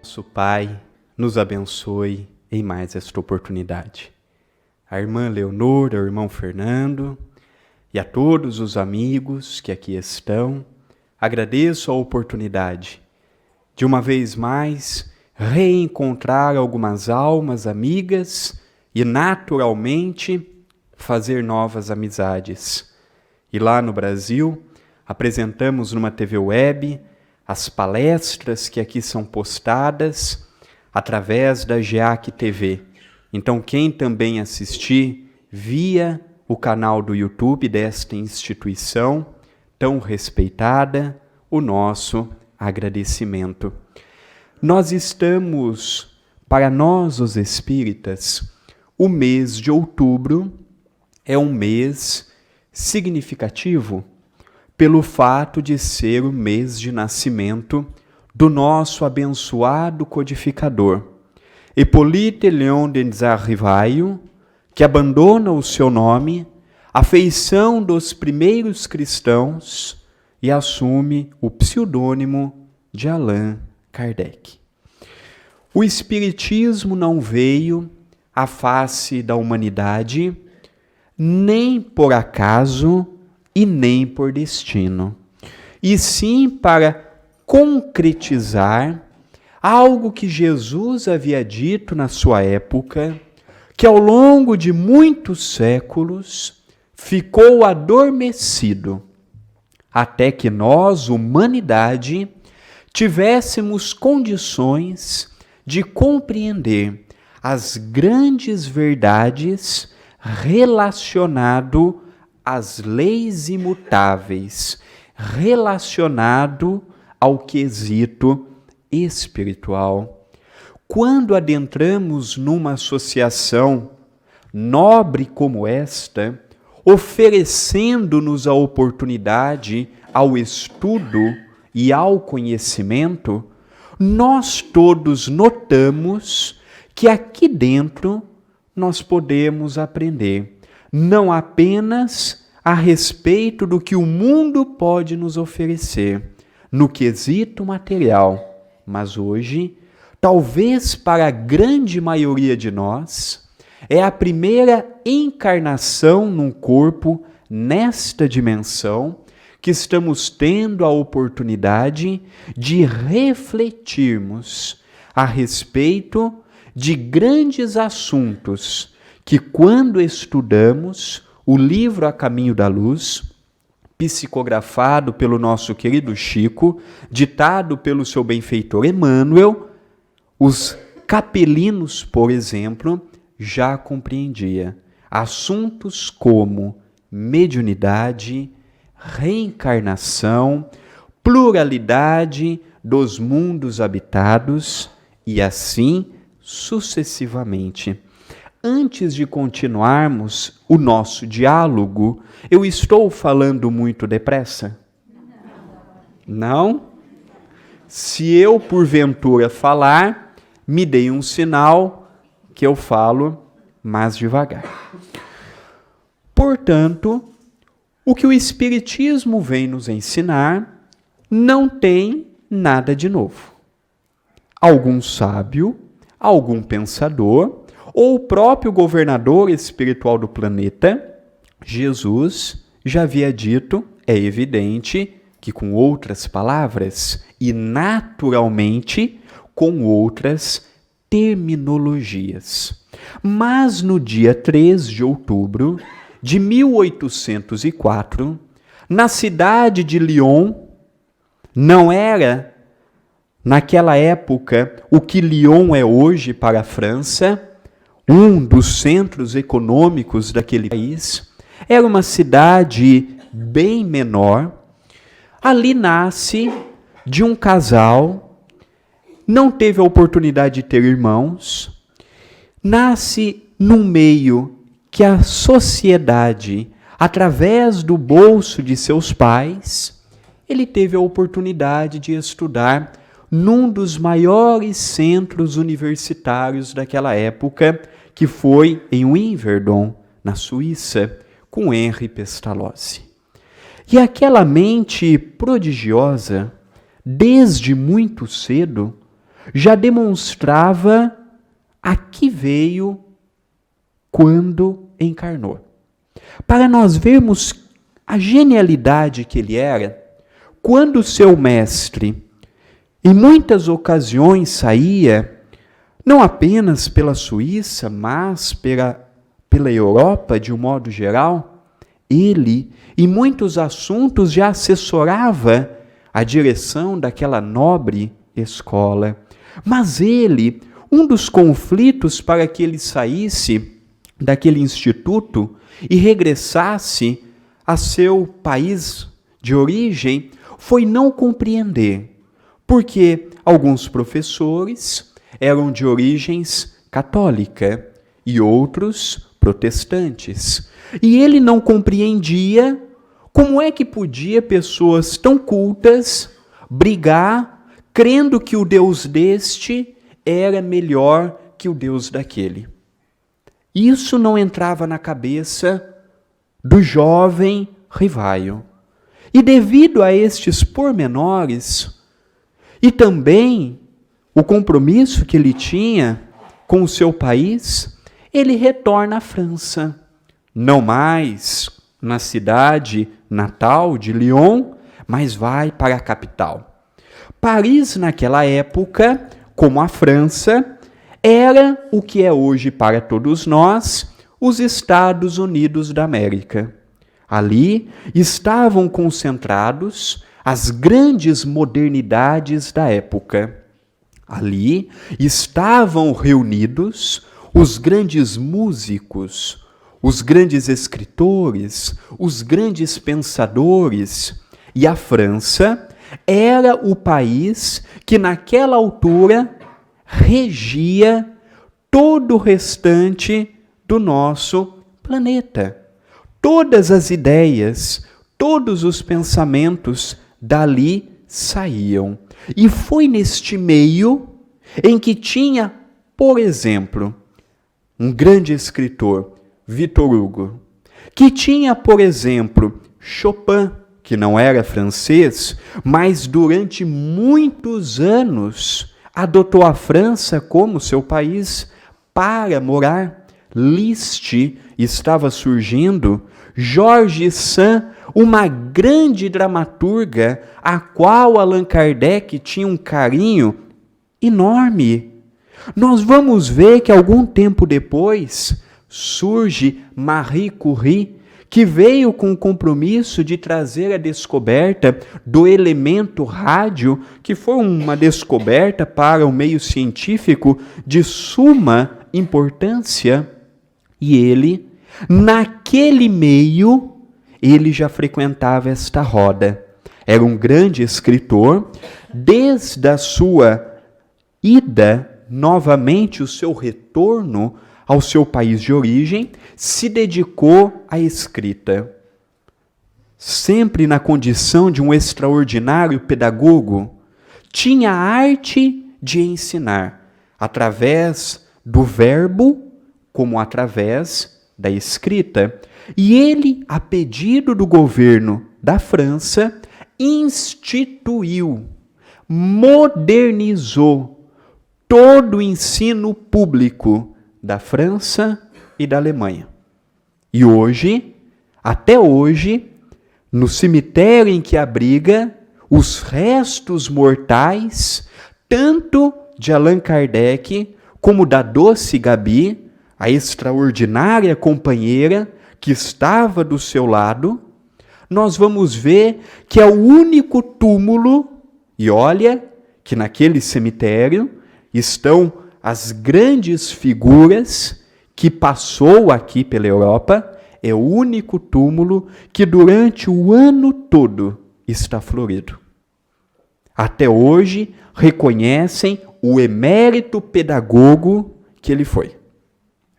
Nosso Pai nos abençoe em mais esta oportunidade. A irmã Leonor, ao irmão Fernando e a todos os amigos que aqui estão, agradeço a oportunidade de uma vez mais reencontrar algumas almas amigas e naturalmente fazer novas amizades. E lá no Brasil, apresentamos numa TV web as palestras que aqui são postadas através da GEAC TV. Então, quem também assistir via o canal do YouTube desta instituição tão respeitada, o nosso agradecimento. Nós estamos, para nós os espíritas, o mês de outubro é um mês significativo pelo fato de ser o mês de nascimento do nosso abençoado codificador, Hippolyte Léon Denis Rivaio, que abandona o seu nome, a feição dos primeiros cristãos e assume o pseudônimo de Allan Kardec. O Espiritismo não veio à face da humanidade nem por acaso e nem por destino, e sim para concretizar algo que Jesus havia dito na sua época, que ao longo de muitos séculos ficou adormecido, até que nós, humanidade, tivéssemos condições de compreender as grandes verdades relacionado às leis imutáveis, relacionado ao quesito espiritual. Quando adentramos numa associação nobre como esta, oferecendo-nos a oportunidade ao estudo e ao conhecimento, nós todos notamos que aqui dentro nós podemos aprender não apenas a respeito do que o mundo pode nos oferecer no quesito material, mas hoje, talvez para a grande maioria de nós, é a primeira encarnação num corpo nesta dimensão que estamos tendo a oportunidade de refletirmos a respeito de grandes assuntos que, quando estudamos o livro A Caminho da Luz, psicografado pelo nosso querido Chico, ditado pelo seu benfeitor Emmanuel, os capelinos, por exemplo, já compreendia assuntos como mediunidade, reencarnação, pluralidade dos mundos habitados e assim sucessivamente. Antes de continuarmos o nosso diálogo, eu estou falando muito depressa? Não? Se eu, porventura, falar, me deem um sinal que eu falo mais devagar. Portanto, o que o Espiritismo vem nos ensinar não tem nada de novo. Algum sábio, algum pensador, ou o próprio governador espiritual do planeta, Jesus, já havia dito, é evidente, que com outras palavras e naturalmente com outras terminologias. Mas no dia 3 de outubro de 1804, na cidade de Lyon, não era, naquela época, o que Lyon é hoje para a França, um dos centros econômicos daquele país, era uma cidade bem menor. Ali nasce de um casal, não teve a oportunidade de ter irmãos, nasce num meio que a sociedade, através do bolso de seus pais, ele teve a oportunidade de estudar num dos maiores centros universitários daquela época, que foi em Wimbledon, na Suíça, com Henri Pestalozzi. E aquela mente prodigiosa, desde muito cedo, já demonstrava a que veio quando encarnou. Para nós vermos a genialidade que ele era, quando seu mestre, em muitas ocasiões, saía, não apenas pela Suíça, mas pela Europa de um modo geral, ele, em muitos assuntos, já assessorava a direção daquela nobre escola. Mas ele, um dos conflitos para que ele saísse daquele instituto e regressasse a seu país de origem, foi não compreender, porque alguns professores eram de origens católica e outros protestantes. E ele não compreendia como é que podia pessoas tão cultas brigar, crendo que o Deus deste era melhor que o Deus daquele. Isso não entrava na cabeça do jovem Rivaio. E devido a estes pormenores, e também o compromisso que ele tinha com o seu país, ele retorna à França. Não mais na cidade natal de Lyon, mas vai para a capital. Paris, naquela época, como a França, era o que é hoje para todos nós os Estados Unidos da América. Ali estavam concentrados as grandes modernidades da época. Ali estavam reunidos os grandes músicos, os grandes escritores, os grandes pensadores. E a França era o país que naquela altura regia todo o restante do nosso planeta. Todas as ideias, todos os pensamentos dali saíam. E foi neste meio em que tinha, por exemplo, um grande escritor, Victor Hugo, que tinha, por exemplo, Chopin, que não era francês, mas durante muitos anos adotou a França como seu país para morar. Liszt estava surgindo, Georges Sand, uma grande dramaturga, a qual Allan Kardec tinha um carinho enorme. Nós vamos ver que algum tempo depois surge Marie Curie, que veio com o compromisso de trazer a descoberta do elemento rádio, que foi uma descoberta para o meio científico de suma importância. E ele, naquele meio, ele já frequentava esta roda. Era um grande escritor, desde a sua ida, novamente o seu retorno ao seu país de origem, se dedicou à escrita. Sempre na condição de um extraordinário pedagogo, tinha a arte de ensinar, através do verbo, como através da escrita. E ele, a pedido do governo da França, instituiu, modernizou todo o ensino público da França e da Alemanha. E hoje, até hoje, no cemitério em que abriga os restos mortais, tanto de Allan Kardec como da doce Gabi, a extraordinária companheira que estava do seu lado, nós vamos ver que é o único túmulo, e olha que naquele cemitério estão as grandes figuras que passou aqui pela Europa, é o único túmulo que durante o ano todo está florido. Até hoje reconhecem o emérito pedagogo que ele foi.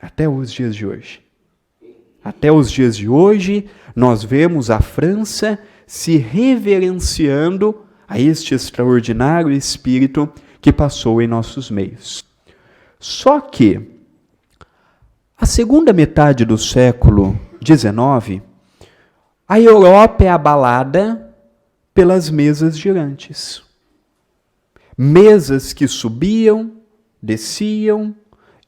Até os dias de hoje. Até os dias de hoje, nós vemos a França se reverenciando a este extraordinário espírito que passou em nossos meios. Só que, a segunda metade do século XIX, a Europa é abalada pelas mesas girantes. Mesas que subiam, desciam,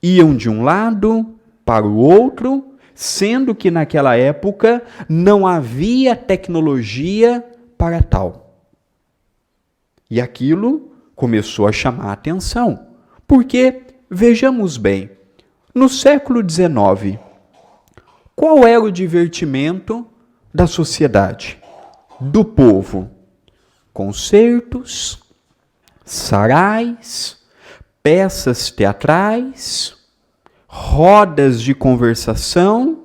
iam de um lado para o outro, sendo que naquela época não havia tecnologia para tal. E aquilo começou a chamar a atenção, porque, vejamos bem, no século XIX, qual era o divertimento da sociedade, do povo? Concertos, sarais, peças teatrais, rodas de conversação.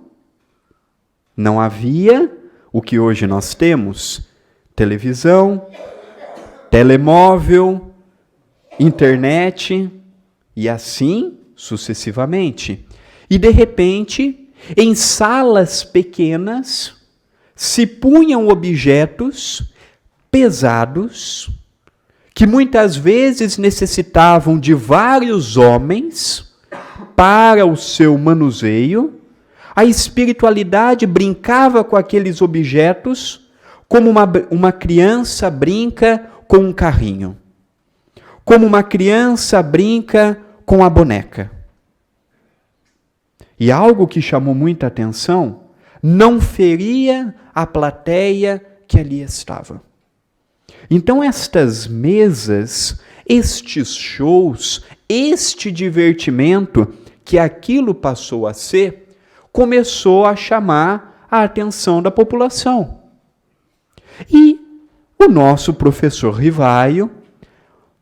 Não havia o que hoje nós temos: televisão, telemóvel, internet e assim sucessivamente. E de repente, em salas pequenas, se punham objetos pesados que muitas vezes necessitavam de vários homens para o seu manuseio. A espiritualidade brincava com aqueles objetos como uma criança brinca com um carrinho, como uma criança brinca com a boneca. E algo que chamou muita atenção, não feria a plateia que ali estava. Então estas mesas, estes shows, este divertimento que aquilo passou a ser, começou a chamar a atenção da população. E o nosso professor Rivaio,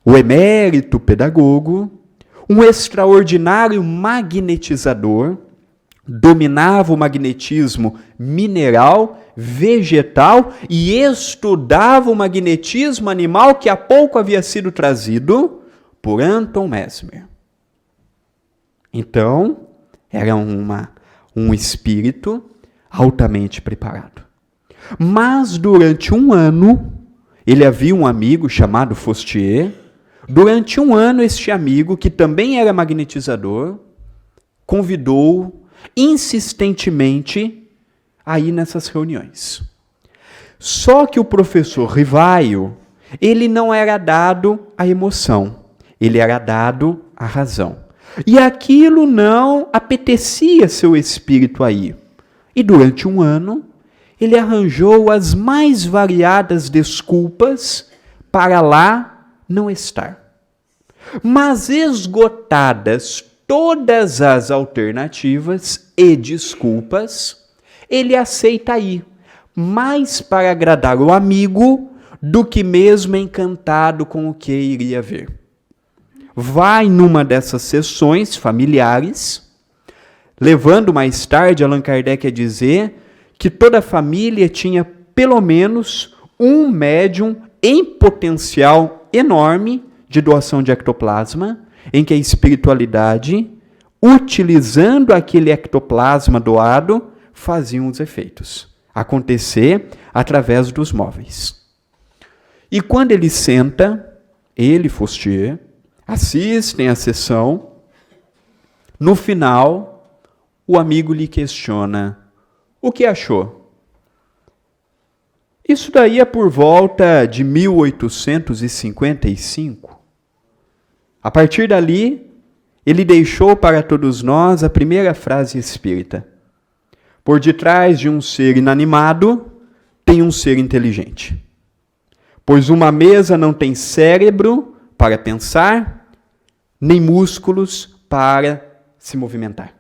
o emérito pedagogo, um extraordinário magnetizador, dominava o magnetismo mineral, vegetal e estudava o magnetismo animal que há pouco havia sido trazido por Anton Mesmer. Então, era um espírito altamente preparado. Mas durante um ano, ele havia um amigo chamado Faustier. Durante um ano, este amigo, que também era magnetizador, convidou insistentemente a ir nessas reuniões. Só que o professor Rivaio, ele não era dado à emoção, ele era dado à razão. E aquilo não apetecia seu espírito a ir. E durante um ano, ele arranjou as mais variadas desculpas para lá não estar. Mas esgotadas todas as alternativas e desculpas, ele aceita ir, mais para agradar o amigo do que mesmo encantado com o que iria ver. Vai numa dessas sessões familiares, levando mais tarde Allan Kardec a dizer que toda a família tinha pelo menos um médium em potencial enorme de doação de ectoplasma, em que a espiritualidade, utilizando aquele ectoplasma doado, fazia os efeitos acontecer através dos móveis. E quando ele senta, ele, Faustier, assistem à sessão, no final, o amigo lhe questiona: o que achou? Isso daí é por volta de 1855. A partir dali, ele deixou para todos nós a primeira frase espírita: por detrás de um ser inanimado, tem um ser inteligente. Pois uma mesa não tem cérebro para pensar, nem músculos para se movimentar.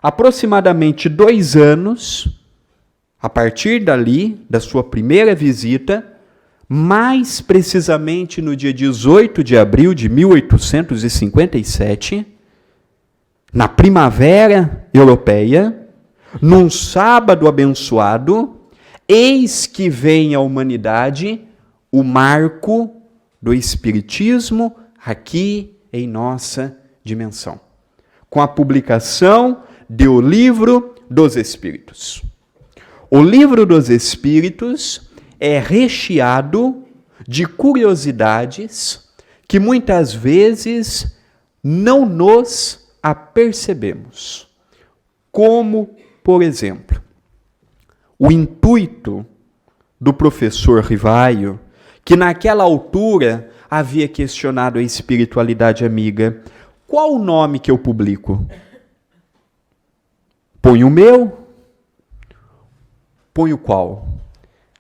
Aproximadamente 2 anos, a partir dali, da sua primeira visita, mais precisamente no dia 18 de abril de 1857, na primavera europeia, num sábado abençoado, eis que vem à humanidade o marco do Espiritismo aqui em nossa dimensão, com a publicação do Livro dos Espíritos. O Livro dos Espíritos é recheado de curiosidades que muitas vezes não nos apercebemos. Como, por exemplo, o intuito do professor Rivaio, que naquela altura havia questionado a espiritualidade amiga: qual o nome que eu publico? Põe o meu? Põe o qual?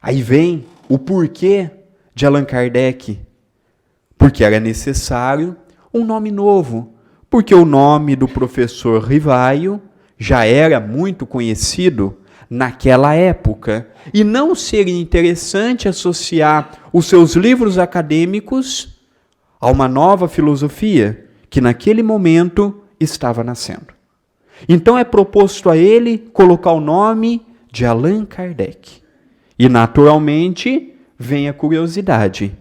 Aí vem o porquê de Allan Kardec. Porque era necessário um nome novo. Porque o nome do professor Rivaio já era muito conhecido naquela época. E não seria interessante associar os seus livros acadêmicos a uma nova filosofia que naquele momento estava nascendo. Então é proposto a ele colocar o nome de Allan Kardec. E naturalmente vem a curiosidade.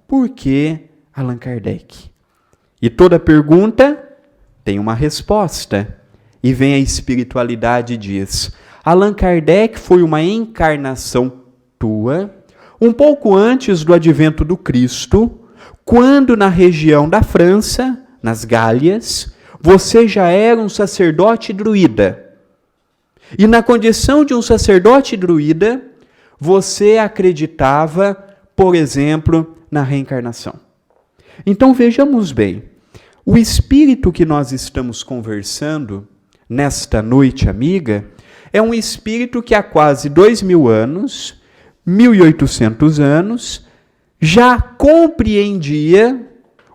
Por que Allan Kardec? E toda pergunta tem uma resposta. E vem a espiritualidade e diz: Allan Kardec foi uma encarnação tua, um pouco antes do advento do Cristo, quando na região da França, nas Gálias, você já era um sacerdote druida. E na condição de um sacerdote druida, você acreditava, por exemplo, na reencarnação. Então vejamos bem, o espírito que nós estamos conversando nesta noite amiga é um espírito que há quase 2000 anos, 1800 anos, já compreendia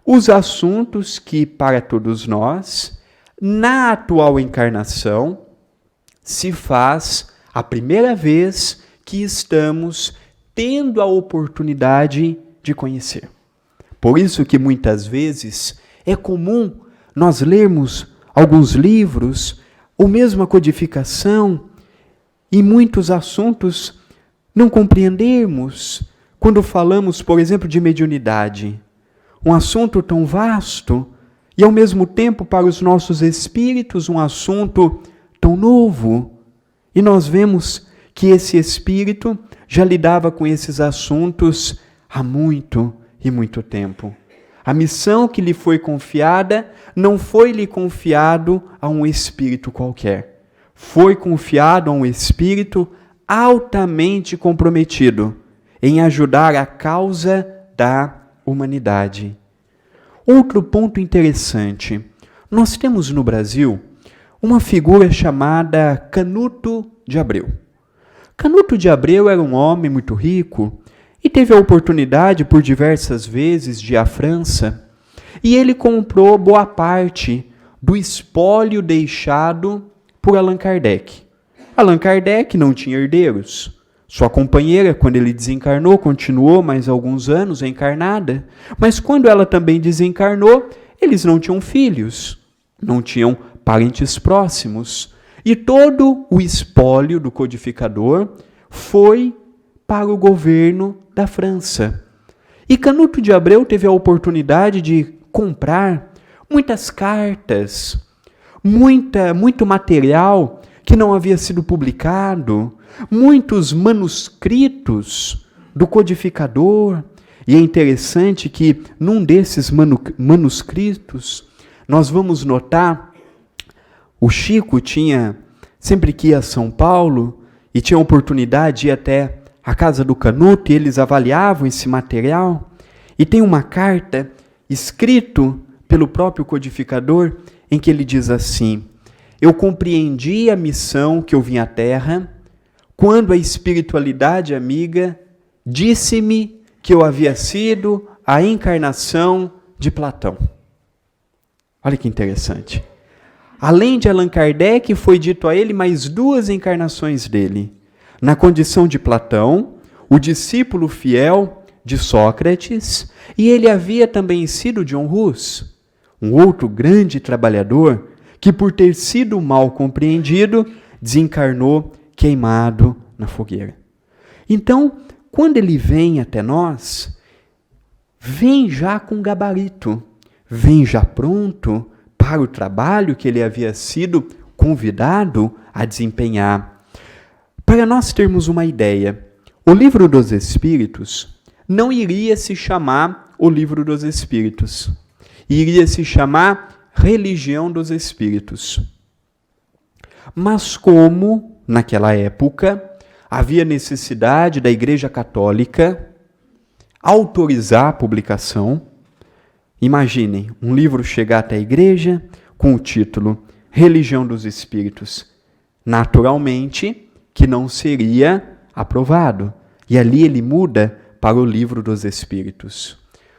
os assuntos que, para todos nós, na atual encarnação, se faz a primeira vez que estamos tendo a oportunidade de conhecer. Por isso que muitas vezes é comum nós lermos alguns livros, ou mesmo a codificação, e muitos assuntos não compreendermos quando falamos, por exemplo, de mediunidade. Um assunto tão vasto e, ao mesmo tempo, para os nossos espíritos, um assunto tão novo. E nós vemos que esse espírito já lidava com esses assuntos há muito e muito tempo. A missão que lhe foi confiada não foi lhe confiado a um espírito qualquer. Foi confiado a um espírito altamente comprometido em ajudar a causa da humanidade. Outro ponto interessante. Nós temos no Brasil uma figura chamada Canuto de Abreu. Canuto de Abreu era um homem muito rico e teve a oportunidade por diversas vezes de ir à França, e ele comprou boa parte do espólio deixado por Allan Kardec. Allan Kardec não tinha herdeiros. Sua companheira, quando ele desencarnou, continuou mais alguns anos encarnada, mas quando ela também desencarnou, eles não tinham filhos, não tinham parentes próximos, e todo o espólio do codificador foi para o governo da França. E Canuto de Abreu teve a oportunidade de comprar muitas cartas, muito material que não havia sido publicado, muitos manuscritos do codificador. E é interessante que num desses manuscritos nós vamos notar, o Chico sempre que ia a São Paulo e tinha a oportunidade de ir até a casa do Canuto, e eles avaliavam esse material, e tem uma carta escrita pelo próprio codificador em que ele diz assim: eu compreendi a missão que eu vim à Terra quando a espiritualidade amiga disse-me que eu havia sido a encarnação de Platão. Olha que interessante. Além de Allan Kardec, foi dito a ele mais 2 encarnações dele. Na condição de Platão, o discípulo fiel de Sócrates, e ele havia também sido John Hus, um outro grande trabalhador que, por ter sido mal compreendido, desencarnou queimado na fogueira. Então, quando ele vem até nós, vem já com gabarito, vem já pronto para o trabalho que ele havia sido convidado a desempenhar. Para nós termos uma ideia, o Livro dos Espíritos não iria se chamar o Livro dos Espíritos, iria se chamar Religião dos Espíritos. Mas como, naquela época, havia necessidade da Igreja Católica autorizar a publicação, Imaginem, um livro chegar até a igreja com o título Religião dos Espíritos. Naturalmente que não seria aprovado. E ali ele muda para o Livro dos Espíritos.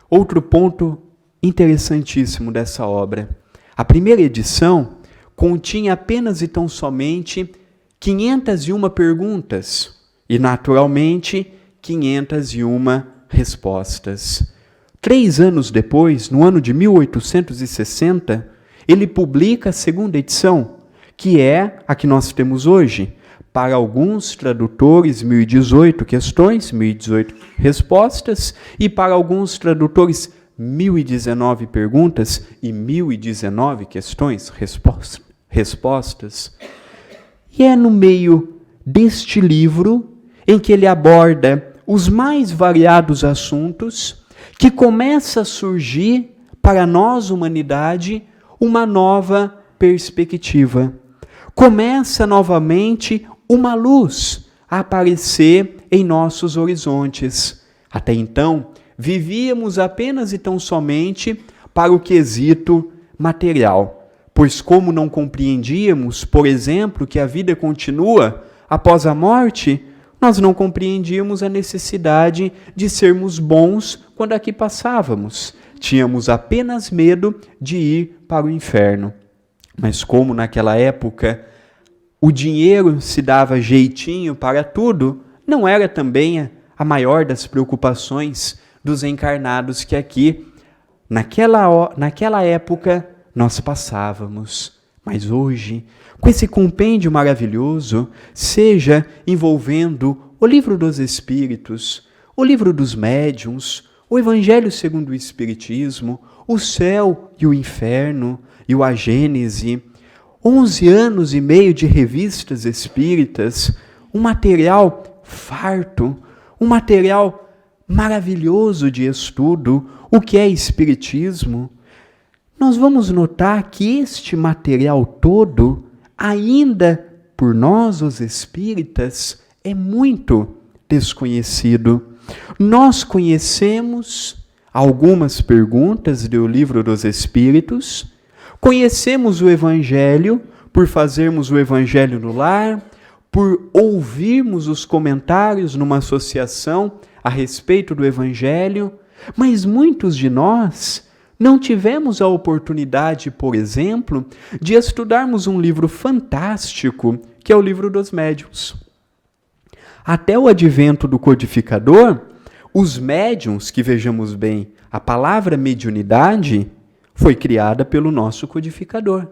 Outro ponto interessantíssimo dessa obra. A primeira edição continha apenas e tão somente 501 perguntas e, naturalmente, 501 respostas. 3 anos depois, no ano de 1860, ele publica a segunda edição, que é a que nós temos hoje. Para alguns tradutores, 1018 questões, 1018 respostas, e para alguns tradutores, 1019 perguntas e 1019 questões, respostas. E é no meio deste livro em que ele aborda os mais variados assuntos que começa a surgir para nós, humanidade, uma nova perspectiva. Começa novamente uma luz a aparecer em nossos horizontes. Até então, vivíamos apenas e tão somente para o quesito material, pois como não compreendíamos, por exemplo, que a vida continua após a morte, nós não compreendíamos a necessidade de sermos bons quando aqui passávamos. Tínhamos apenas medo de ir para o inferno. Mas como naquela época o dinheiro se dava jeitinho para tudo, não era também a maior das preocupações dos encarnados que aqui, naquela época, nós passávamos. Mas hoje, com esse compêndio maravilhoso, seja envolvendo o Livro dos Espíritos, o Livro dos Médiuns, o Evangelho segundo o Espiritismo, o céu e o inferno e o A Gênese, 11 anos e meio de revistas espíritas, um material farto, um material maravilhoso de estudo, o que é espiritismo, nós vamos notar que este material todo, ainda por nós, os espíritas, é muito desconhecido. Nós conhecemos algumas perguntas do Livro dos Espíritos, conhecemos o Evangelho por fazermos o Evangelho no lar, por ouvirmos os comentários numa associação a respeito do Evangelho, mas muitos de nós não tivemos a oportunidade, por exemplo, de estudarmos um livro fantástico, que é o Livro dos Médiuns. Até o advento do codificador, os médiuns, que vejamos bem, a palavra mediunidade foi criada pelo nosso codificador.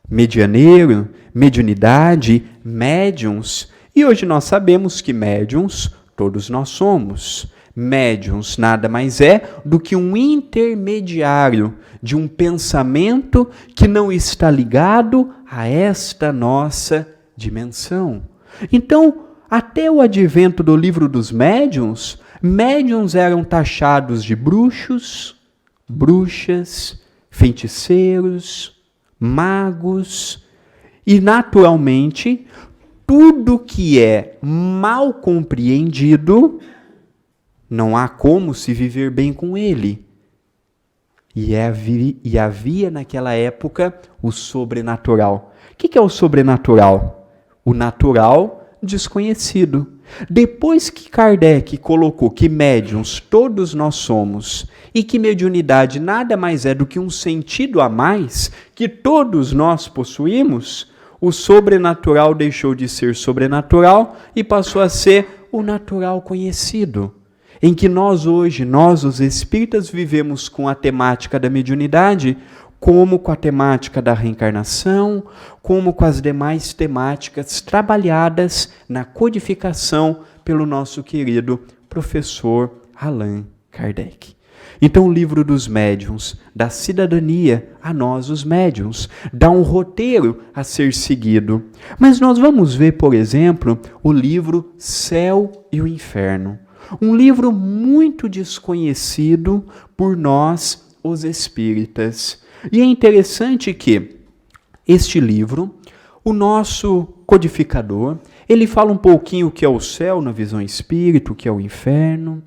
Medianeiro, mediunidade, médiuns. E hoje nós sabemos que médiuns todos nós somos. Médiuns nada mais é do que um intermediário de um pensamento que não está ligado a esta nossa dimensão. Então, até o advento do Livro dos Médiuns, médiuns eram taxados de bruxos, bruxas, feiticeiros, magos e, naturalmente, tudo que é mal compreendido, não há como se viver bem com ele. E havia naquela época o sobrenatural. O que é o sobrenatural? O natural desconhecido. Depois que Kardec colocou que médiuns todos nós somos e que mediunidade nada mais é do que um sentido a mais que todos nós possuímos, o sobrenatural deixou de ser sobrenatural e passou a ser o natural conhecido, em que nós hoje, os espíritas, vivemos com a temática da mediunidade, como com a temática da reencarnação, como com as demais temáticas trabalhadas na codificação pelo nosso querido professor Allan Kardec. Então, o Livro dos Médiuns dá cidadania a nós, os médiuns, dá um roteiro a ser seguido. Mas nós vamos ver, por exemplo, o livro Céu e o Inferno. Um livro muito desconhecido por nós, os espíritas. E é interessante que este livro, o nosso codificador, ele fala um pouquinho o que é o céu na visão espírita, o que é o inferno,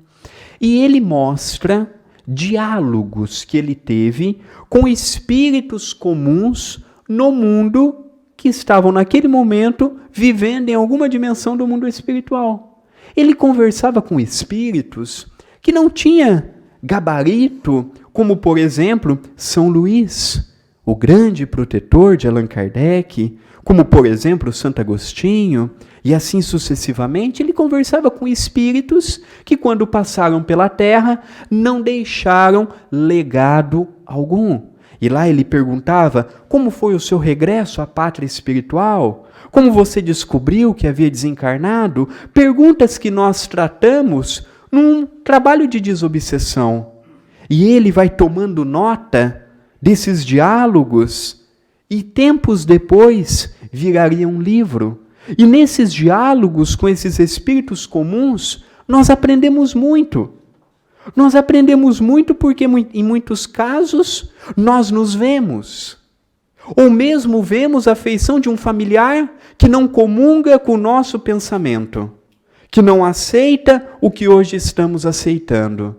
e ele mostra diálogos que ele teve com espíritos comuns no mundo que estavam naquele momento vivendo em alguma dimensão do mundo espiritual. Ele conversava com espíritos que não tinha gabarito, como por exemplo São Luís, o grande protetor de Allan Kardec, como por exemplo Santo Agostinho, e assim sucessivamente. Ele conversava com espíritos que quando passaram pela Terra não deixaram legado algum. E lá ele perguntava: como foi o seu regresso à pátria espiritual? Como você descobriu que havia desencarnado? Perguntas que nós tratamos num trabalho de desobsessão. E ele vai tomando nota desses diálogos e tempos depois viraria um livro. E nesses diálogos com esses espíritos comuns, nós aprendemos muito. Nós aprendemos muito porque, em muitos casos, nós nos vemos. Ou mesmo vemos a feição de um familiar que não comunga com o nosso pensamento, que não aceita o que hoje estamos aceitando.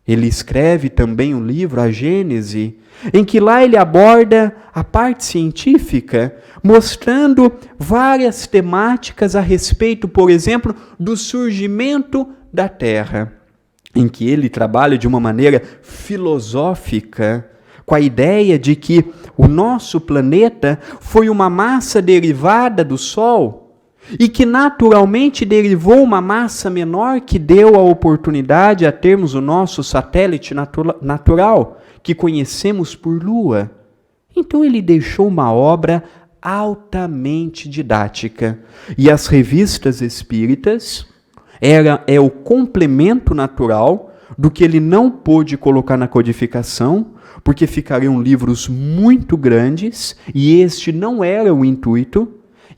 Ele escreve também um livro, A Gênese, em que lá ele aborda a parte científica, mostrando várias temáticas a respeito, por exemplo, do surgimento da Terra, em que ele trabalha de uma maneira filosófica, com a ideia de que o nosso planeta foi uma massa derivada do Sol e que naturalmente derivou uma massa menor que deu a oportunidade a termos o nosso satélite natural, que conhecemos por Lua. Então ele deixou uma obra altamente didática. E as revistas espíritas é o complemento natural do que ele não pôde colocar na codificação, porque ficariam livros muito grandes, e este não era o intuito,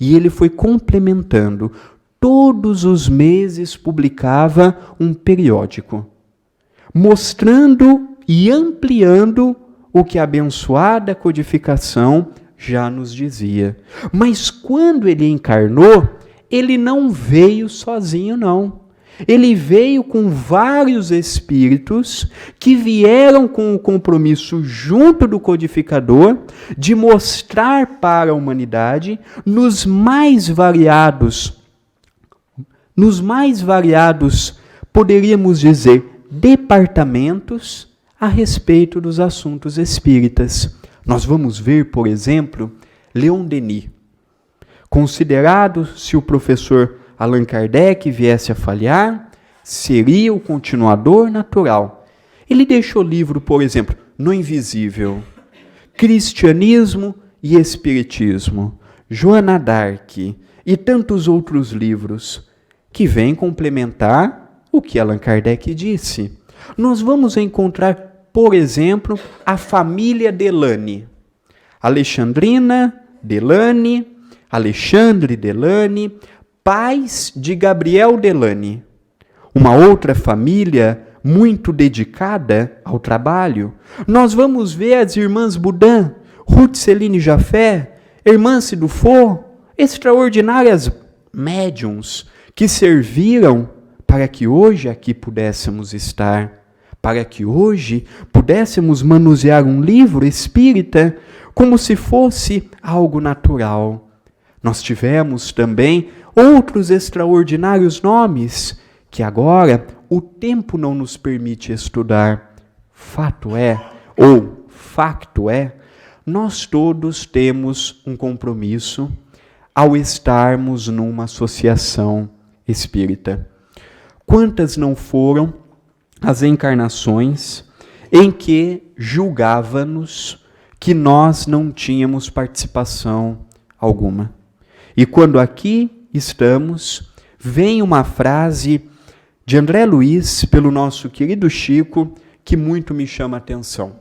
e ele foi complementando. Todos os meses publicava um periódico, mostrando e ampliando o que a abençoada codificação já nos dizia. Mas quando ele encarnou, ele não veio sozinho, não. Ele veio com vários espíritos que vieram com o compromisso junto do codificador de mostrar para a humanidade nos mais variados, poderíamos dizer, departamentos a respeito dos assuntos espíritas. Nós vamos ver, por exemplo, Leon Denis. Considerado, se o professor Allan Kardec viesse a falhar, seria o continuador natural. Ele deixou livro, por exemplo, No Invisível, Cristianismo e Espiritismo, Joana d'Arc e tantos outros livros que vêm complementar o que Allan Kardec disse. Nós vamos encontrar, por exemplo, a família Delany, Alexandrina Delany, Alexandre Delany, pais de Gabriel Delany. Uma outra família muito dedicada ao trabalho. Nós vamos ver as irmãs Boudin, Ruth Céline Jaffé, Hermance Dufault, extraordinárias médiums que serviram para que hoje aqui pudéssemos estar, para que hoje pudéssemos manusear um livro espírita como se fosse algo natural. Nós tivemos também outros extraordinários nomes que agora o tempo não nos permite estudar. Fato é, ou facto é, nós todos temos um compromisso ao estarmos numa associação espírita. Quantas não foram as encarnações em que julgávamos que nós não tínhamos participação alguma? E quando aqui estamos, vem uma frase de André Luiz, pelo nosso querido Chico, que muito me chama a atenção.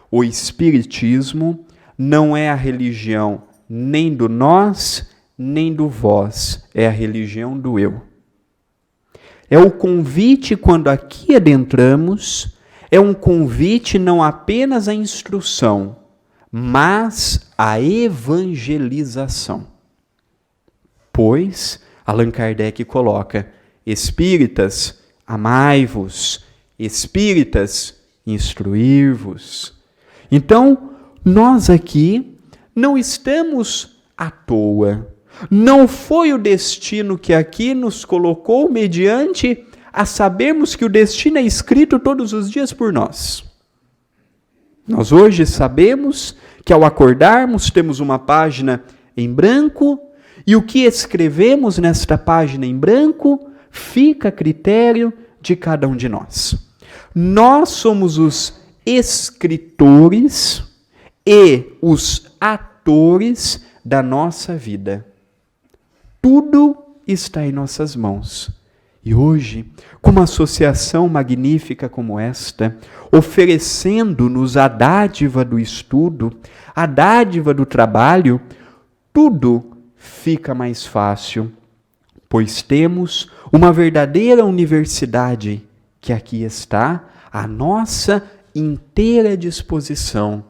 O Espiritismo não é a religião nem do nós, nem do vós, é a religião do eu. É o convite quando aqui adentramos, é um convite não apenas à instrução, mas à evangelização. Pois, Allan Kardec coloca, espíritas, amai-vos, espíritas, instruir-vos. Então, nós aqui não estamos à toa. Não foi o destino que aqui nos colocou mediante a sabermos que o destino é escrito todos os dias por nós. Nós hoje sabemos que ao acordarmos temos uma página em branco e o que escrevemos nesta página em branco fica a critério de cada um de nós. Nós somos os escritores e os atores da nossa vida. Tudo está em nossas mãos. E hoje, com uma associação magnífica como esta, oferecendo-nos a dádiva do estudo, a dádiva do trabalho, tudo fica mais fácil, pois temos uma verdadeira universidade que aqui está à nossa inteira disposição.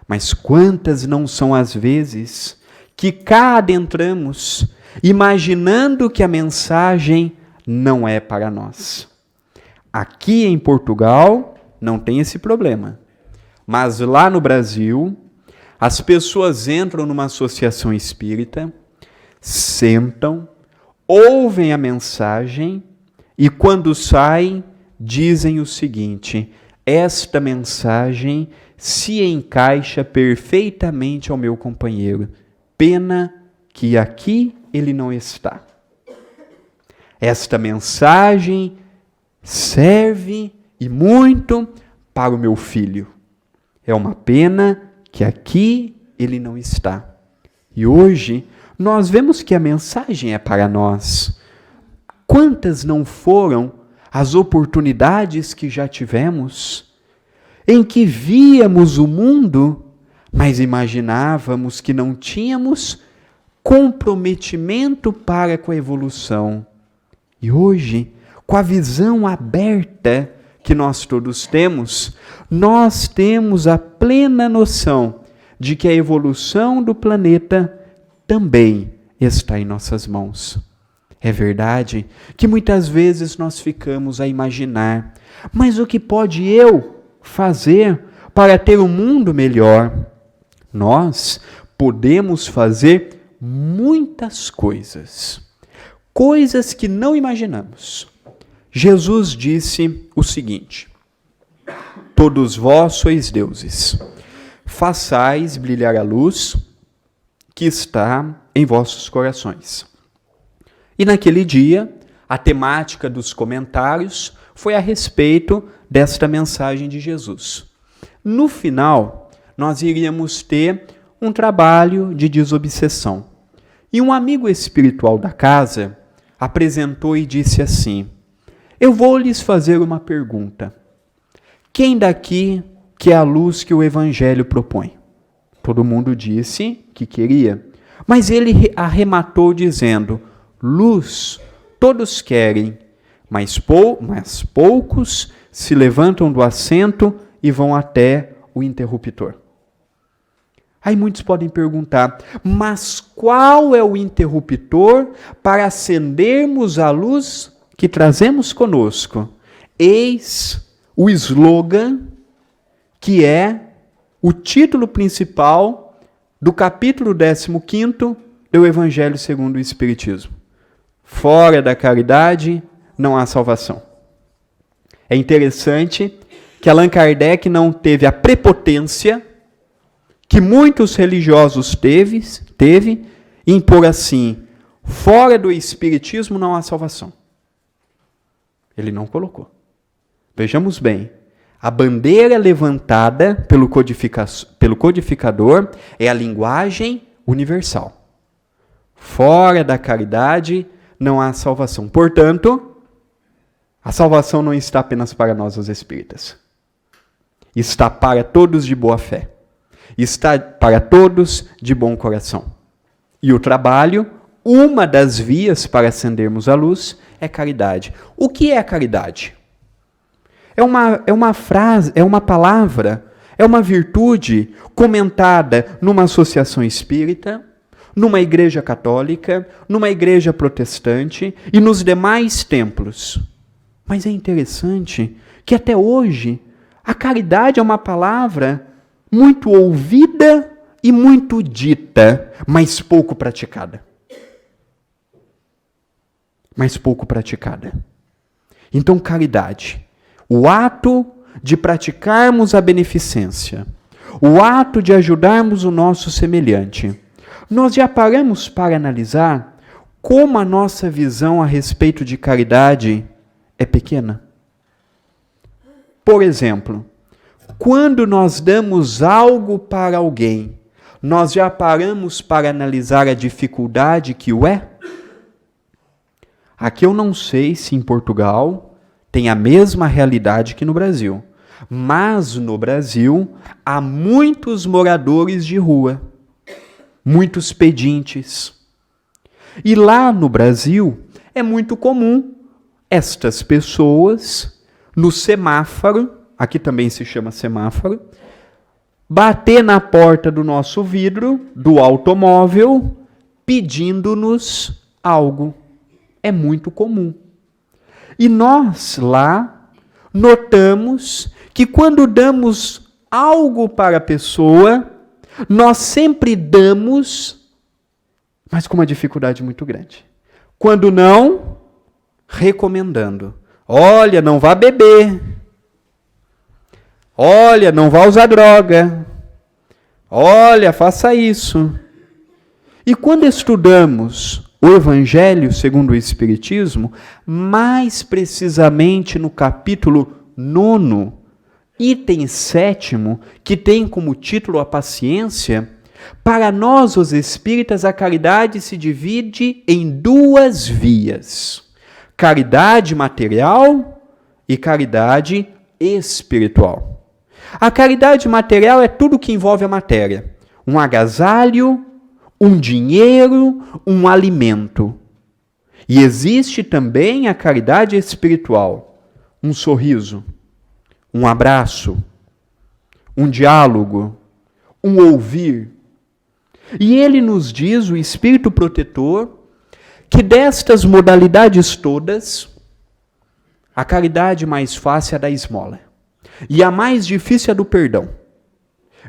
Mas quantas não são as vezes que cá adentramos, imaginando que a mensagem não é para nós. Aqui em Portugal não tem esse problema. Mas lá no Brasil, as pessoas entram numa associação espírita, sentam, ouvem a mensagem e quando saem, dizem o seguinte: esta mensagem se encaixa perfeitamente ao meu companheiro. Pena que aqui ele não está. Esta mensagem serve e muito para o meu filho. É uma pena que aqui ele não está. E hoje nós vemos que a mensagem é para nós. Quantas não foram as oportunidades que já tivemos em que víamos o mundo, mas imaginávamos que não tínhamos comprometimento para com a evolução. E hoje, com a visão aberta que nós todos temos, nós temos a plena noção de que a evolução do planeta também está em nossas mãos. É verdade que muitas vezes nós ficamos a imaginar, mas o que pode eu fazer para ter um mundo melhor? Nós podemos fazer muitas coisas. Coisas que não imaginamos. Jesus disse o seguinte: todos vós sois deuses, façais brilhar a luz que está em vossos corações. E naquele dia, a temática dos comentários foi a respeito desta mensagem de Jesus. No final, nós iríamos ter um trabalho de desobsessão. E um amigo espiritual da casa apresentou e disse assim: eu vou lhes fazer uma pergunta. Quem daqui quer a luz que o Evangelho propõe? Todo mundo disse que queria, mas ele arrematou dizendo: luz todos querem, mas poucos se levantam do assento e vão até o interruptor. Aí muitos podem perguntar, mas qual é o interruptor para acendermos a luz que trazemos conosco? Eis o slogan que é o título principal do capítulo 15º do Evangelho segundo o Espiritismo. Fora da caridade não há salvação. É interessante que Allan Kardec não teve a prepotência que muitos religiosos teve em pôr assim: fora do Espiritismo não há salvação. Ele não colocou. Vejamos bem, a bandeira levantada pelo codificador é a linguagem universal. Fora da caridade não há salvação. Portanto, a salvação não está apenas para nós, os espíritas. Está para todos de boa fé. Está para todos de bom coração. E o trabalho, uma das vias para acendermos a luz, é caridade. O que é a caridade? É uma frase, é uma palavra, é uma virtude comentada numa associação espírita, numa igreja católica, numa igreja protestante e nos demais templos. Mas é interessante que até hoje A caridade é uma palavra muito ouvida e muito dita, mas pouco praticada. Mas pouco praticada. Então, caridade, o ato de praticarmos a beneficência, o ato de ajudarmos o nosso semelhante. Nós já paramos para analisar como a nossa visão a respeito de caridade é pequena? Por exemplo, quando nós damos algo para alguém, nós já paramos para analisar a dificuldade que o é? Aqui eu não sei se em Portugal tem a mesma realidade que no Brasil, mas no Brasil há muitos moradores de rua, muitos pedintes. E lá no Brasil é muito comum estas pessoas no semáforo, aqui também se chama semáforo, bater na porta do nosso vidro, do automóvel, pedindo-nos algo. É muito comum. E nós lá notamos que quando damos algo para a pessoa, nós sempre damos, mas com uma dificuldade muito grande. Quando não, recomendando. Olha, não vá beber. Olha, não vá usar droga. Olha, faça isso. E quando estudamos o Evangelho segundo o Espiritismo, mais precisamente no capítulo 9, item 7, que tem como título a paciência, para nós, os espíritas, a caridade se divide em duas vias: caridade material e caridade espiritual. A caridade material é tudo que envolve a matéria: um agasalho, um dinheiro, um alimento. E existe também a caridade espiritual: um sorriso, um abraço, um diálogo, um ouvir. E ele nos diz, o Espírito Protetor, que destas modalidades todas, a caridade mais fácil é a da esmola. E a mais difícil é a do perdão.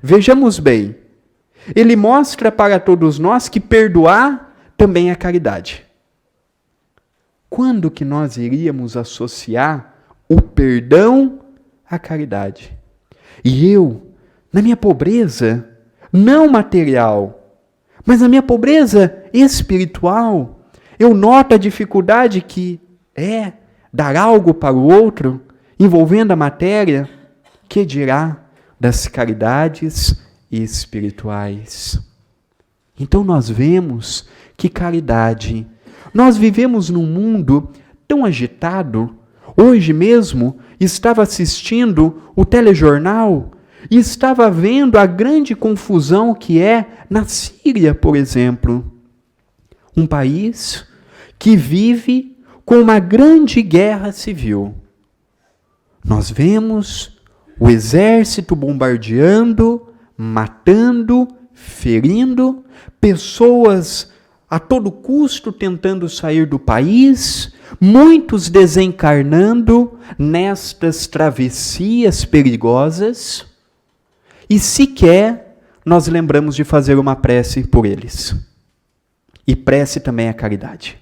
Vejamos bem, ele mostra para todos nós que perdoar também é caridade. Quando que nós iríamos associar o perdão à caridade? E eu, na minha pobreza, não material, mas na minha pobreza espiritual, eu noto a dificuldade que é dar algo para o outro, envolvendo a matéria, que dirá das caridades espirituais. Então nós vemos que caridade, nós vivemos num mundo tão agitado. Hoje mesmo estava assistindo o telejornal e estava vendo a grande confusão que é na Síria, por exemplo. Um país que vive com uma grande guerra civil. Nós vemos o exército bombardeando, matando, ferindo, pessoas a todo custo tentando sair do país, muitos desencarnando nestas travessias perigosas, e sequer nós lembramos de fazer uma prece por eles. E prece também é caridade.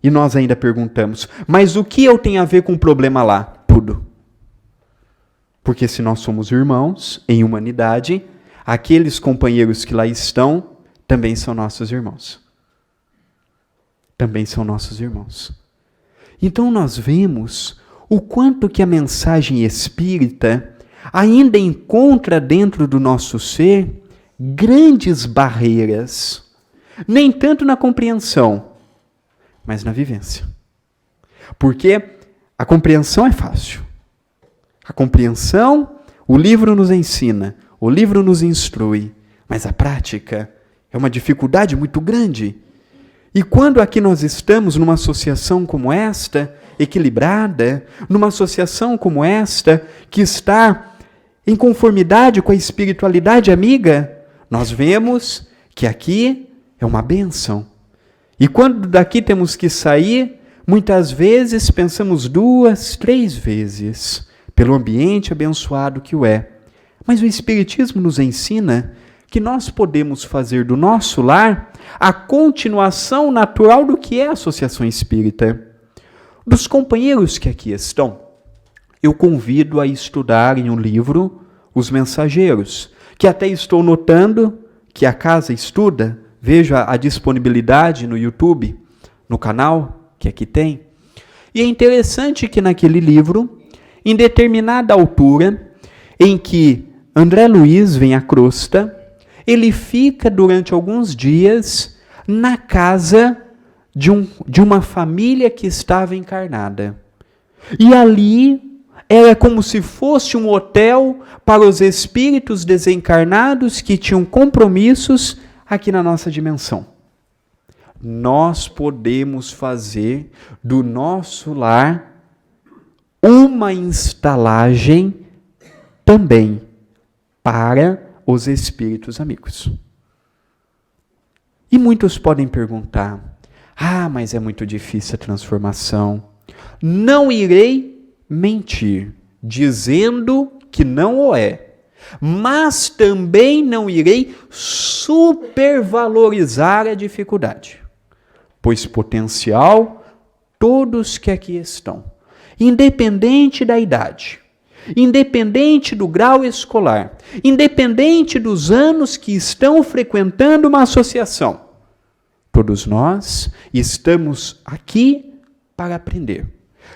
E nós ainda perguntamos, mas o que eu tenho a ver com o problema lá? Tudo. Porque se nós somos irmãos em humanidade, aqueles companheiros que lá estão também são nossos irmãos. Também são nossos irmãos. Então nós vemos o quanto que a mensagem espírita ainda encontra dentro do nosso ser grandes barreiras. Nem tanto na compreensão, mas na vivência. Porque a compreensão é fácil. A compreensão, o livro nos ensina, o livro nos instrui, mas a prática é uma dificuldade muito grande. E quando aqui nós estamos numa associação como esta, equilibrada, numa associação como esta, que está em conformidade com a espiritualidade amiga, nós vemos que aqui é uma bênção. E quando daqui temos que sair, muitas vezes pensamos 2, 3 vezes. pelo ambiente abençoado que o é. Mas o Espiritismo nos ensina que nós podemos fazer do nosso lar a continuação natural do que é a associação espírita. Dos companheiros que aqui estão, eu convido a estudarem o livro Os Mensageiros, que até estou notando que a casa estuda. Veja a disponibilidade no YouTube, no canal que aqui tem. E é interessante que naquele livro, em determinada altura, em que André Luiz vem à crosta, ele fica durante alguns dias na casa de uma família que estava encarnada. E ali era como se fosse um hotel para os espíritos desencarnados que tinham compromissos aqui na nossa dimensão. Nós podemos fazer do nosso lar uma estalagem também para os espíritos amigos. E muitos podem perguntar: mas é muito difícil a transformação. Não irei mentir, dizendo que não o é, mas também não irei supervalorizar a dificuldade, pois potencial todos que aqui estão, independente da idade, independente do grau escolar, independente dos anos que estão frequentando uma associação, todos nós estamos aqui para aprender.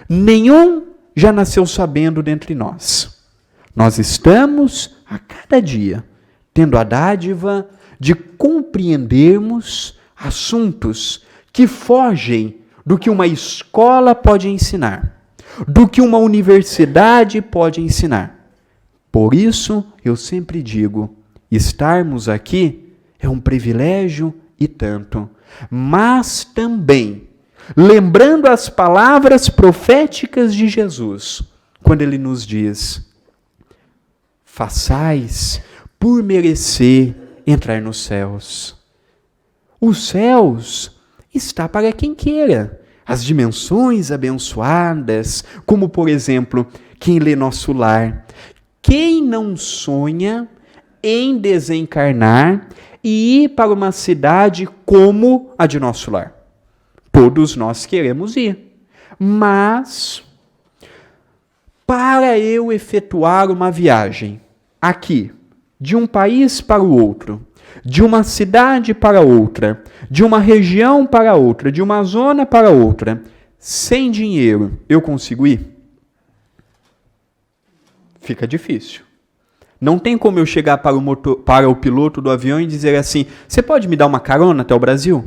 Nenhum já nasceu sabendo dentre nós. Nós estamos, a cada dia, tendo a dádiva de compreendermos assuntos que fogem do que uma escola pode ensinar, do que uma universidade pode ensinar. Por isso, eu sempre digo, estarmos aqui é um privilégio e tanto, mas também lembrando as palavras proféticas de Jesus, quando ele nos diz: façais por merecer entrar nos céus. Os céus está para quem queira. As dimensões abençoadas, como por exemplo, quem lê Nosso Lar. Quem não sonha em desencarnar e ir para uma cidade como a de Nosso Lar? Todos nós queremos ir. Mas, para eu efetuar uma viagem aqui, de um país para o outro, de uma cidade para outra, de uma região para outra, de uma zona para outra, sem dinheiro, eu consigo ir? Fica difícil. Não tem como eu chegar para o piloto do avião e dizer assim: você pode me dar uma carona até o Brasil?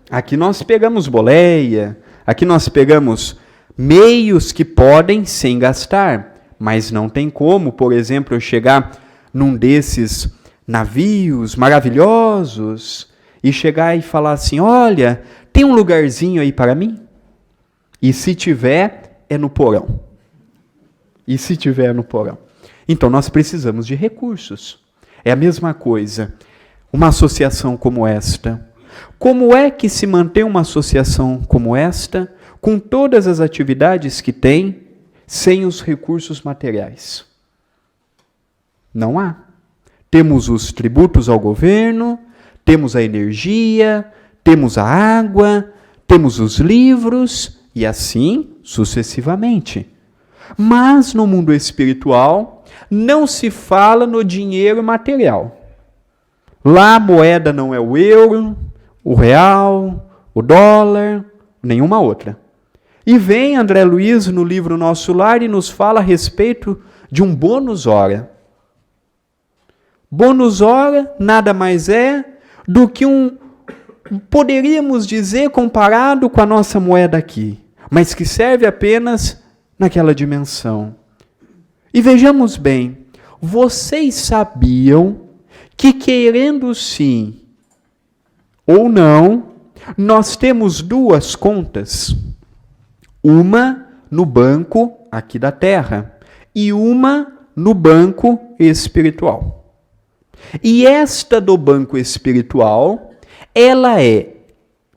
Aqui nós pegamos boleia, aqui nós pegamos meios que podem sem gastar, mas não tem como, por exemplo, eu chegar num desses navios maravilhosos e chegar e falar assim: olha, tem um lugarzinho aí para mim? E se tiver, é no porão. E se tiver, é no porão. Então nós precisamos de recursos. É a mesma coisa. Uma associação como esta. Como é que se mantém uma associação como esta, com todas as atividades que tem, sem os recursos materiais? Não há. Temos os tributos ao governo, temos a energia, temos a água, temos os livros, e assim sucessivamente. Mas no mundo espiritual, não se fala no dinheiro material. Lá a moeda não é o euro, o real, o dólar, nenhuma outra. E vem André Luiz no livro Nosso Lar e nos fala a respeito de um bônus hora. Bônus hora nada mais é do que poderíamos dizer, comparado com a nossa moeda aqui, mas que serve apenas naquela dimensão. E vejamos bem, vocês sabiam que, querendo sim ou não, nós temos duas contas? Uma no banco aqui da Terra e uma no banco espiritual. E esta do banco espiritual, ela é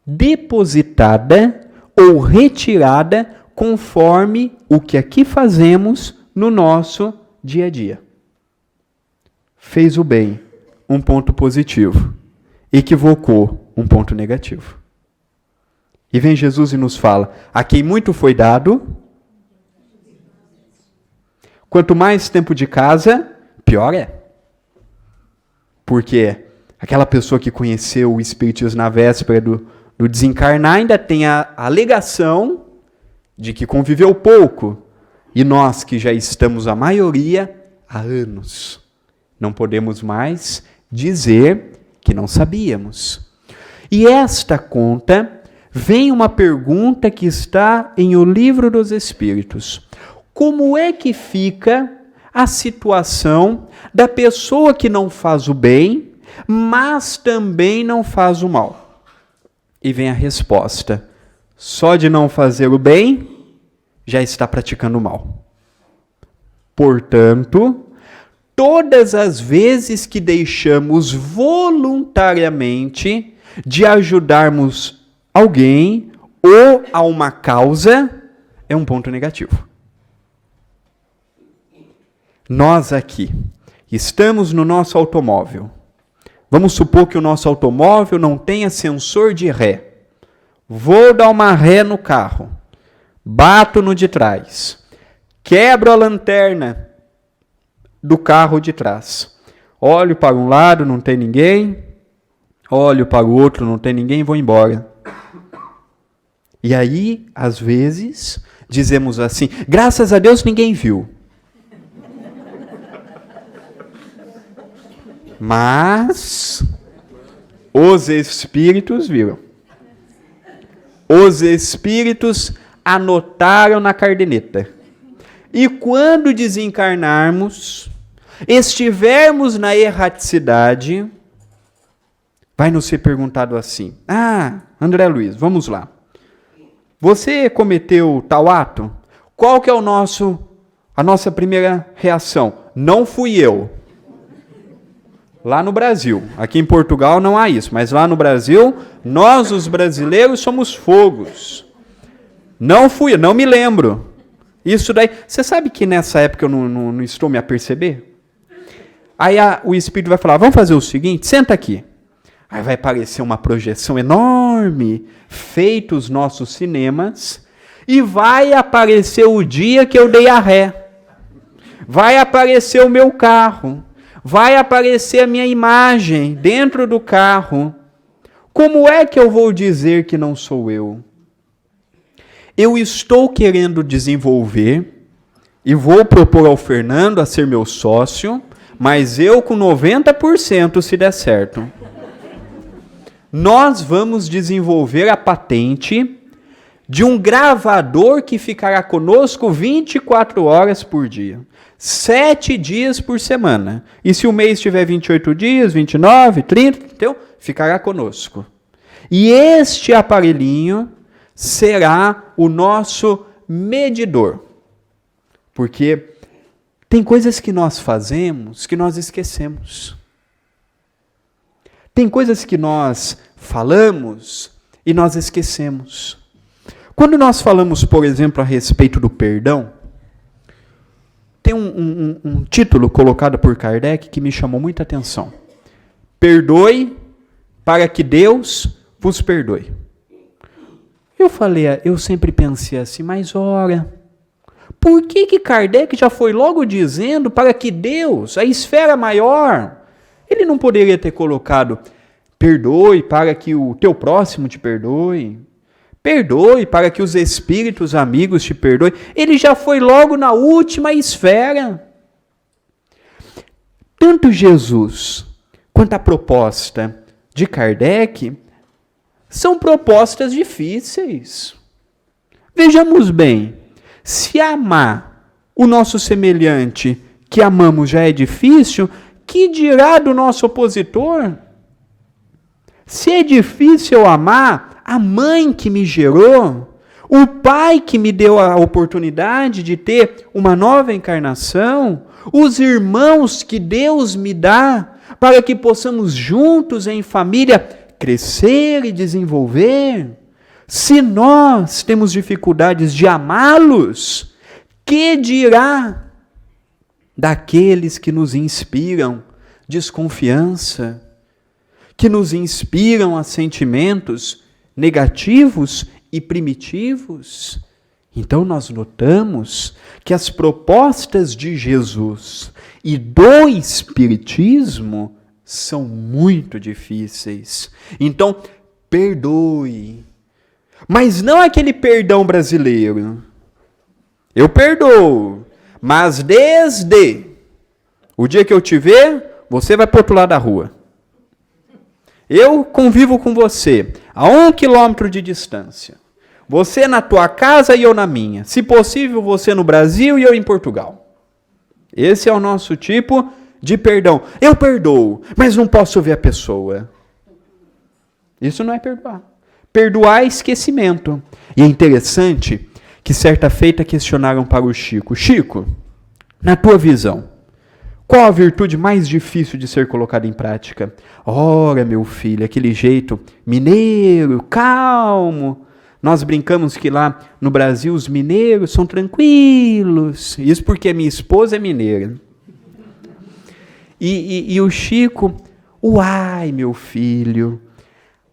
depositada ou retirada conforme o que aqui fazemos no nosso dia a dia. Fez o bem, um ponto positivo. Equivocou, um ponto negativo. E vem Jesus e nos fala, a quem muito foi dado, quanto mais tempo de casa, pior é. Porque aquela pessoa que conheceu o Espiritismo na véspera do desencarnar ainda tem a alegação de que conviveu pouco. E nós que já estamos, a maioria, há anos, não podemos mais dizer que não sabíamos. E esta conta, vem uma pergunta que está em O Livro dos Espíritos. Como é que fica a situação da pessoa que não faz o bem, mas também não faz o mal? E vem a resposta. Só de não fazer o bem, já está praticando o mal. Portanto, todas as vezes que deixamos voluntariamente de ajudarmos alguém ou a uma causa, é um ponto negativo. Nós aqui estamos no nosso automóvel. Vamos supor que o nosso automóvel não tenha sensor de ré. Vou dar uma ré no carro. Bato no de trás. Quebro a lanterna do carro de trás. Olho para um lado, não tem ninguém. Olho para o outro, não tem ninguém, vou embora. E aí, às vezes, dizemos assim, graças a Deus ninguém viu. Mas os espíritos viram. Os espíritos anotaram na caderneta. E quando desencarnarmos, estivermos na erraticidade, vai nos ser perguntado assim, André Luiz, vamos lá. Você cometeu tal ato? Qual que é a nossa primeira reação? Não fui eu. Lá no Brasil. Aqui em Portugal não há isso, mas lá no Brasil, nós os brasileiros somos fogos. Não fui eu, não me lembro. Isso daí, você sabe que nessa época eu não estou me a perceber? Aí o Espírito vai falar, vamos fazer o seguinte, senta aqui. Aí vai aparecer uma projeção enorme, feita os nossos cinemas, e vai aparecer o dia que eu dei a ré. Vai aparecer o meu carro. Vai aparecer a minha imagem dentro do carro. Como é que eu vou dizer que não sou eu? Eu estou querendo desenvolver e vou propor ao Fernando a ser meu sócio, mas eu com 90% se der certo. Nós vamos desenvolver a patente de um gravador que ficará conosco 24 horas por dia. 7 dias por semana. E se o mês tiver 28 dias, 29, 30, então ficará conosco. E este aparelhinho será o nosso medidor. Porque tem coisas que nós fazemos que nós esquecemos. Tem coisas que nós falamos e nós esquecemos. Quando nós falamos, por exemplo, a respeito do perdão, tem um título colocado por Kardec que me chamou muita atenção. Perdoe para que Deus vos perdoe. Eu sempre pensei assim, mas ora, por que Kardec já foi logo dizendo para que Deus, a esfera maior, ele não poderia ter colocado perdoe para que o teu próximo te perdoe? Perdoe para que os espíritos amigos te perdoem. Ele já foi logo na última esfera. Tanto Jesus quanto a proposta de Kardec são propostas difíceis. Vejamos bem, se amar o nosso semelhante que amamos já é difícil, que dirá do nosso opositor? Se é difícil amar a mãe que me gerou, o pai que me deu a oportunidade de ter uma nova encarnação, os irmãos que Deus me dá para que possamos juntos em família crescer e desenvolver, Se nós temos dificuldades de amá-los, que dirá daqueles que nos inspiram desconfiança, que nos inspiram a sentimentos negativos e primitivos? Então nós notamos que as propostas de Jesus e do Espiritismo são muito difíceis. Então, perdoe. Mas não aquele perdão brasileiro. Eu perdoo, mas desde o dia que eu te ver, você vai para o outro lado da rua. Eu convivo com você a 1 quilômetro de distância. Você na tua casa e eu na minha. Se possível, você no Brasil e eu em Portugal. Esse é o nosso tipo de perdão. Eu perdoo, mas não posso ver a pessoa. Isso não é perdoar. Perdoar é esquecimento. E é interessante que certa feita questionaram para o Chico: Chico, na tua visão, qual a virtude mais difícil de ser colocada em prática? Ora, meu filho, aquele jeito mineiro, calmo. Nós brincamos que lá no Brasil os mineiros são tranquilos. Isso porque minha esposa é mineira. E o Chico, uai, meu filho,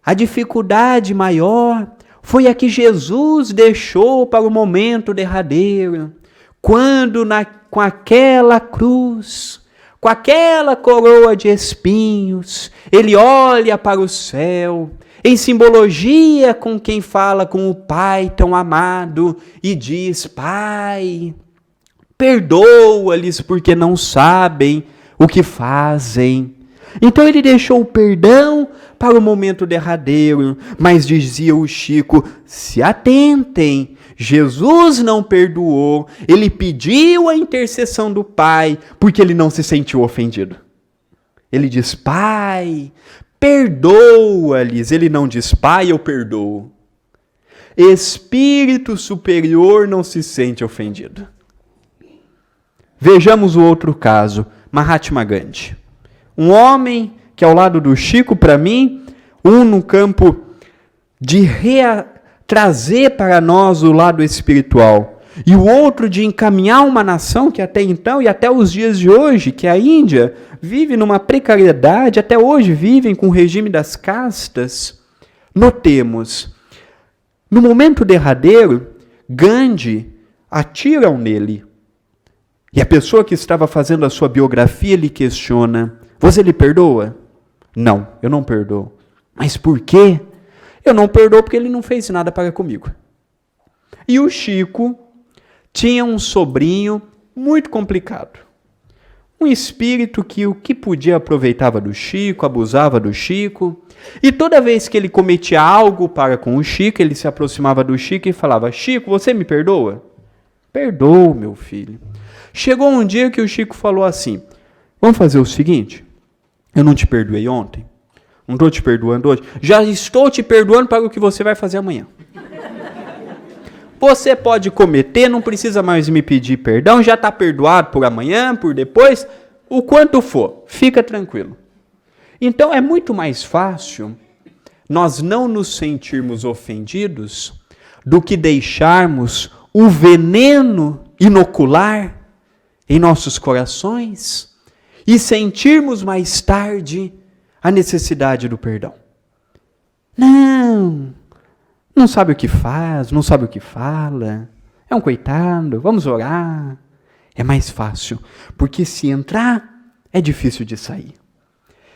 a dificuldade maior foi a que Jesus deixou para o momento derradeiro, quando com aquela cruz, com aquela coroa de espinhos, ele olha para o céu, em simbologia com quem fala com o Pai tão amado, e diz: Pai, perdoa-lhes porque não sabem o que fazem. Então ele deixou o perdão para o momento derradeiro, mas dizia o Chico: se atentem, Jesus não perdoou, ele pediu a intercessão do Pai, porque ele não se sentiu ofendido. Ele diz: Pai, perdoa-lhes. Ele não diz: Pai, eu perdoo. Espírito superior não se sente ofendido. Vejamos o outro caso, Mahatma Gandhi. Um homem que ao lado do Chico, para mim, no campo de trazer para nós o lado espiritual, e o outro de encaminhar uma nação que até então e até os dias de hoje, que a Índia vive numa precariedade, até hoje vivem com o regime das castas. Notemos, no momento derradeiro, Gandhi atiram nele. E a pessoa que estava fazendo a sua biografia lhe questiona: você lhe perdoa? Não, eu não perdoo. Mas por quê? Eu não perdoo porque ele não fez nada para comigo. E o Chico tinha um sobrinho muito complicado. Um espírito que o que podia aproveitava do Chico, abusava do Chico. E toda vez que ele cometia algo para com o Chico, ele se aproximava do Chico e falava: Chico, você me perdoa? Perdoo, meu filho. Chegou um dia que o Chico falou assim: vamos fazer o seguinte, eu não te perdoei ontem, não estou te perdoando hoje, já estou te perdoando para o que você vai fazer amanhã. Você pode cometer, não precisa mais me pedir perdão, já está perdoado por amanhã, por depois, o quanto for, fica tranquilo. Então é muito mais fácil nós não nos sentirmos ofendidos do que deixarmos o veneno inocular em nossos corações e sentirmos mais tarde a necessidade do perdão. Não sabe o que faz, não sabe o que fala, é um coitado, vamos orar. É mais fácil, porque se entrar, é difícil de sair.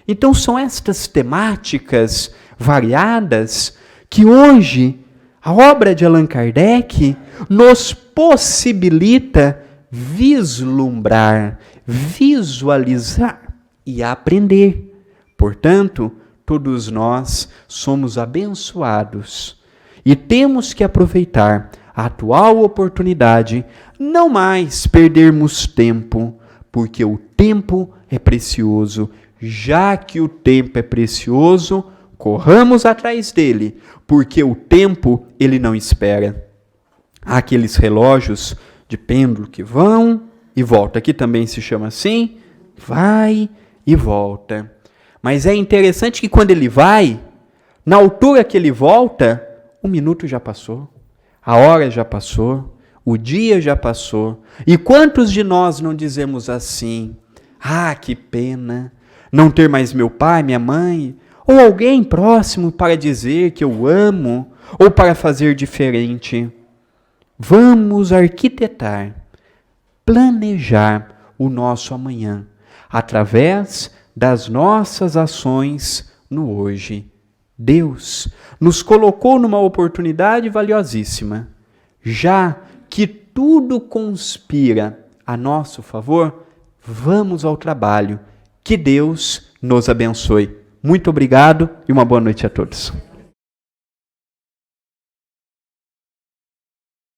Então são estas temáticas variadas que hoje a obra de Allan Kardec nos possibilita vislumbrar, visualizar e aprender. Portanto, todos nós somos abençoados e temos que aproveitar a atual oportunidade, não mais perdermos tempo, porque o tempo é precioso. Já que o tempo é precioso, corramos atrás dele, porque o tempo ele não espera. Há aqueles relógios de pêndulo que vão e voltam. Aqui também se chama assim, vai e volta. Mas é interessante que quando ele vai, na altura que ele volta, o minuto já passou, a hora já passou, o dia já passou. E quantos de nós não dizemos assim: ah, que pena não ter mais meu pai, minha mãe, ou alguém próximo para dizer que eu amo, ou para fazer diferente. Vamos arquitetar, planejar o nosso amanhã, através das nossas ações no hoje. Deus nos colocou numa oportunidade valiosíssima. Já que tudo conspira a nosso favor, vamos ao trabalho. Que Deus nos abençoe. Muito obrigado e uma boa noite a todos.